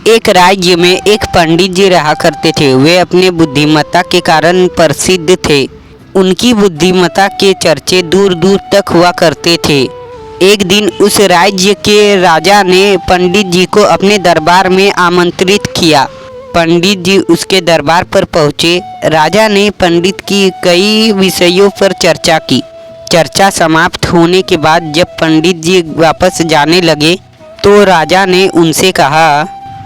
एक राज्य में एक पंडित जी रहा करते थे। वे अपने बुद्धिमत्ता के कारण प्रसिद्ध थे। उनकी बुद्धिमत्ता के चर्चे दूर दूर तक हुआ करते थे। एक दिन उस राज्य के राजा ने पंडित जी को अपने दरबार में आमंत्रित किया। पंडित जी उसके दरबार पर पहुँचे। राजा ने पंडित की कई विषयों पर चर्चा की। चर्चा समाप्त होने के बाद जब पंडित जी वापस जाने लगे तो राजा ने उनसे कहा,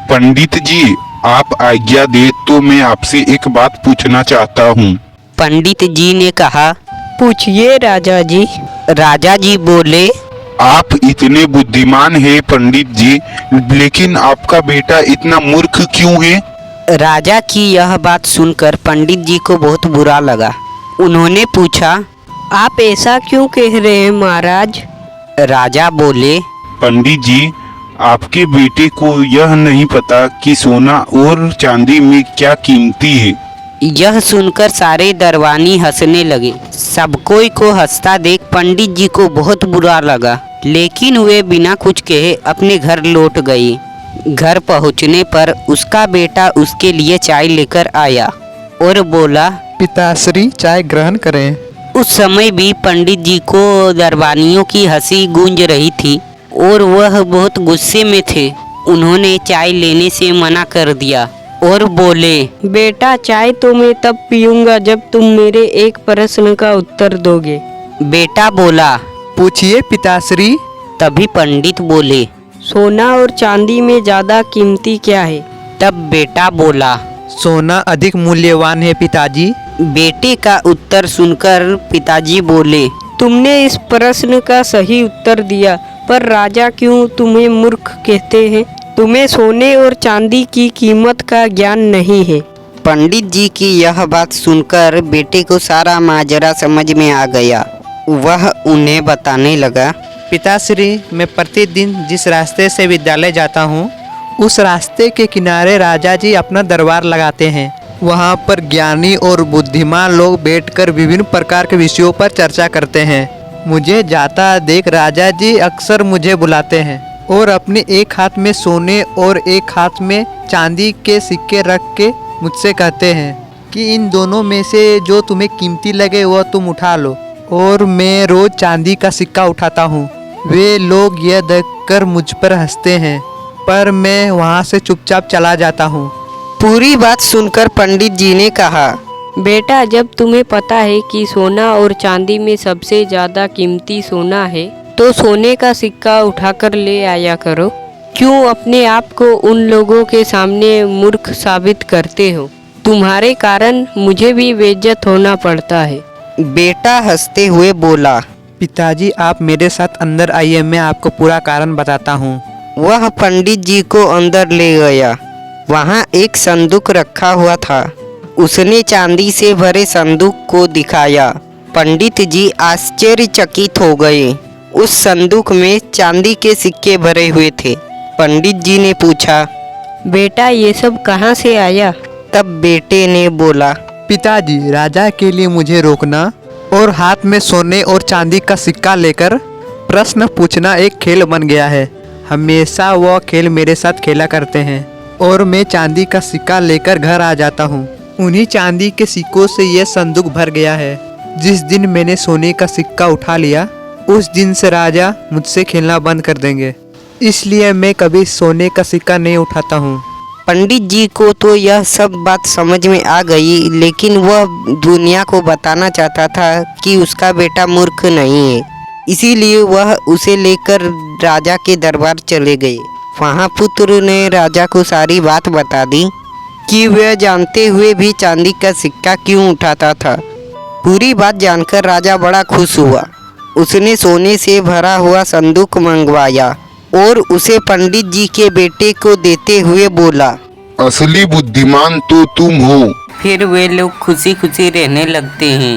पंडित जी, आप आज्ञा दे तो मैं आपसे एक बात पूछना चाहता हूँ। पंडित जी ने कहा, पूछिए राजा जी। राजा जी बोले, आप इतने बुद्धिमान हैं पंडित जी, लेकिन आपका बेटा इतना मूर्ख क्यों है? राजा की यह बात सुनकर पंडित जी को बहुत बुरा लगा। उन्होंने पूछा, आप ऐसा क्यों कह रहे हैं महाराज? राजा बोले, पंडित जी, आपके बेटे को यह नहीं पता कि सोना और चांदी में क्या कीमती है। यह सुनकर सारे दरबानी हंसने लगे। सब कोई को हंसता देख पंडित जी को बहुत बुरा लगा, लेकिन वे बिना कुछ कहे अपने घर लौट गए। घर पहुंचने पर उसका बेटा उसके लिए चाय लेकर आया और बोला, पिताश्री, चाय ग्रहण करें। उस समय भी पंडित जी को दरबानियों की हंसी गूंज रही थी और वह बहुत गुस्से में थे। उन्होंने चाय लेने से मना कर दिया और बोले, बेटा, चाय तो मैं तब पीऊंगा जब तुम मेरे एक प्रश्न का उत्तर दोगे। बेटा बोला, पूछिए पिताश्री। तभी पंडित बोले, सोना और चांदी में ज्यादा कीमती क्या है? तब बेटा बोला, सोना अधिक मूल्यवान है पिताजी। बेटे का उत्तर सुनकर पिताजी बोले, तुमने इस प्रश्न का सही उत्तर दिया, पर राजा क्यों तुम्हें मूर्ख कहते हैं? तुम्हें सोने और चांदी की कीमत का ज्ञान नहीं है। पंडित जी की यह बात सुनकर बेटे को सारा माजरा समझ में आ गया। वह उन्हें बताने लगा, पिताश्री, मैं प्रतिदिन जिस रास्ते से विद्यालय जाता हूँ, उस रास्ते के किनारे राजा जी अपना दरबार लगाते हैं। वहाँ पर ज्ञानी और बुद्धिमान लोग बैठकर विभिन्न प्रकार के विषयों पर चर्चा करते हैं। मुझे जाता देख राजा जी अक्सर मुझे बुलाते हैं और अपने एक हाथ में सोने और एक हाथ में चांदी के सिक्के रख के मुझसे कहते हैं कि इन दोनों में से जो तुम्हें कीमती लगे वह तुम उठा लो। और मैं रोज चांदी का सिक्का उठाता हूँ। वे लोग यह देखकर मुझ पर हंसते हैं, पर मैं वहाँ से चुपचाप चला जाता हूँ। पूरी बात सुनकर पंडित जी ने कहा, बेटा, जब तुम्हें पता है कि सोना और चांदी में सबसे ज़्यादा कीमती सोना है, तो सोने का सिक्का उठाकर ले आया करो। क्यों अपने आप को उन लोगों के सामने मूर्ख साबित करते हो? तुम्हारे कारण मुझे भी बेइज्जत होना पड़ता है। बेटा हंसते हुए बोला, पिताजी, आप मेरे साथ अंदर आइए, मैं आपको पूरा कारण बताता हूँ। वह पंडित जी को अंदर ले गया। वहाँ एक संदूक रखा हुआ था। उसने चांदी से भरे संदूक को दिखाया। पंडित जी आश्चर्यचकित हो गए। उस संदूक में चांदी के सिक्के भरे हुए थे। पंडित जी ने पूछा, बेटा, ये सब कहाँ से आया? तब बेटे ने बोला, पिताजी, राजा के लिए मुझे रोकना और हाथ में सोने और चांदी का सिक्का लेकर प्रश्न पूछना एक खेल बन गया है। हमेशा वह खेल मेरे साथ खेला करते हैं और मैं चांदी का सिक्का लेकर घर आ जाता हूँ। उन्हीं चांदी के सिक्कों से यह संदूक भर गया है। जिस दिन मैंने सोने का सिक्का उठा लिया, उस दिन से राजा मुझसे खेलना बंद कर देंगे। इसलिए मैं कभी सोने का सिक्का नहीं उठाता हूँ। पंडित जी को तो यह सब बात समझ में आ गई, लेकिन वह दुनिया को बताना चाहता था कि उसका बेटा मूर्ख नहीं है। इसीलिए वह उसे लेकर राजा के दरबार चले गए। वहाँ पुत्र ने राजा को सारी बात बता दी कि वह जानते हुए भी चांदी का सिक्का क्यों उठाता था। पूरी बात जानकर राजा बड़ा खुश हुआ। उसने सोने से भरा हुआ संदूक मंगवाया और उसे पंडित जी के बेटे को देते हुए बोला, असली बुद्धिमान तो तुम हो। फिर वे लोग खुशी खुशी रहने लगते हैं।